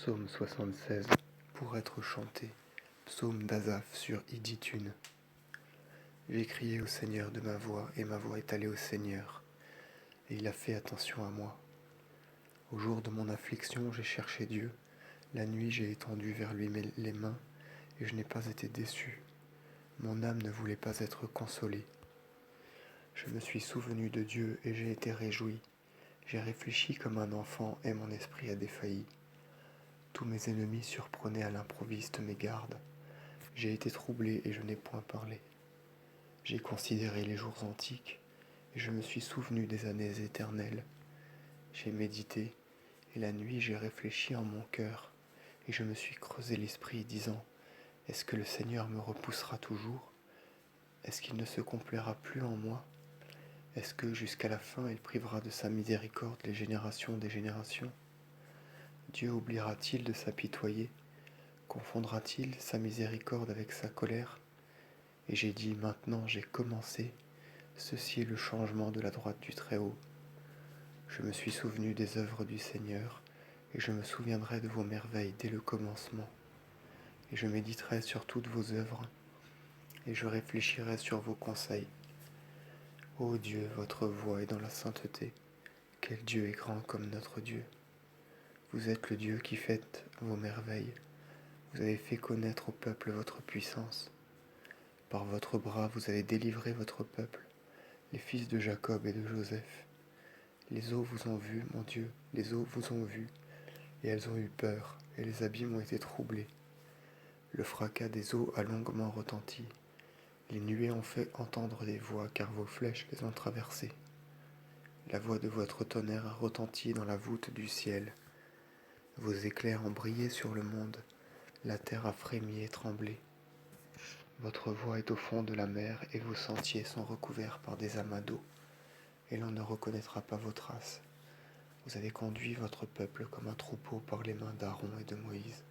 Psaume 76, pour être chanté, psaume d'Asaph sur Iditune. J'ai crié au Seigneur de ma voix, et ma voix est allée au Seigneur, et il a fait attention à moi. Au jour de mon affliction, j'ai cherché Dieu, la nuit j'ai étendu vers lui les mains, et je n'ai pas été déçu. Mon âme ne voulait pas être consolée. Je me suis souvenu de Dieu, et j'ai été réjoui. J'ai réfléchi comme un enfant, et mon esprit a défailli. Tous mes ennemis surprenaient à l'improviste mes gardes. J'ai été troublé et je n'ai point parlé. J'ai considéré les jours antiques et je me suis souvenu des années éternelles. J'ai médité et la nuit j'ai réfléchi en mon cœur et je me suis creusé l'esprit disant: est-ce que le Seigneur me repoussera toujours? Est-ce qu'il ne se complaira plus en moi? Est-ce que jusqu'à la fin il privera de sa miséricorde les générations des générations? Dieu oubliera-t-il de s'apitoyer? Confondra-t-il sa miséricorde avec sa colère? Et j'ai dit: maintenant j'ai commencé, ceci est le changement de la droite du Très-Haut. Je me suis souvenu des œuvres du Seigneur, et je me souviendrai de vos merveilles dès le commencement. Et je méditerai sur toutes vos œuvres, et je réfléchirai sur vos conseils. Ô Dieu, votre voix est dans la sainteté. Quel Dieu est grand comme notre Dieu! Vous êtes le Dieu qui faites vos merveilles. Vous avez fait connaître au peuple votre puissance. Par votre bras vous avez délivré votre peuple, les fils de Jacob et de Joseph. Les eaux vous ont vu, mon Dieu, les eaux vous ont vu, et elles ont eu peur, et les abîmes ont été troublés. Le fracas des eaux a longuement retenti. Les nuées ont fait entendre des voix, car vos flèches les ont traversées. La voix de votre tonnerre a retenti dans la voûte du ciel. Vos éclairs ont brillé sur le monde, la terre a frémi et tremblé. Votre voix est au fond de la mer, et vos sentiers sont recouverts par des amas d'eau, et l'on ne reconnaîtra pas vos traces. Vous avez conduit votre peuple comme un troupeau par les mains d'Aaron et de Moïse.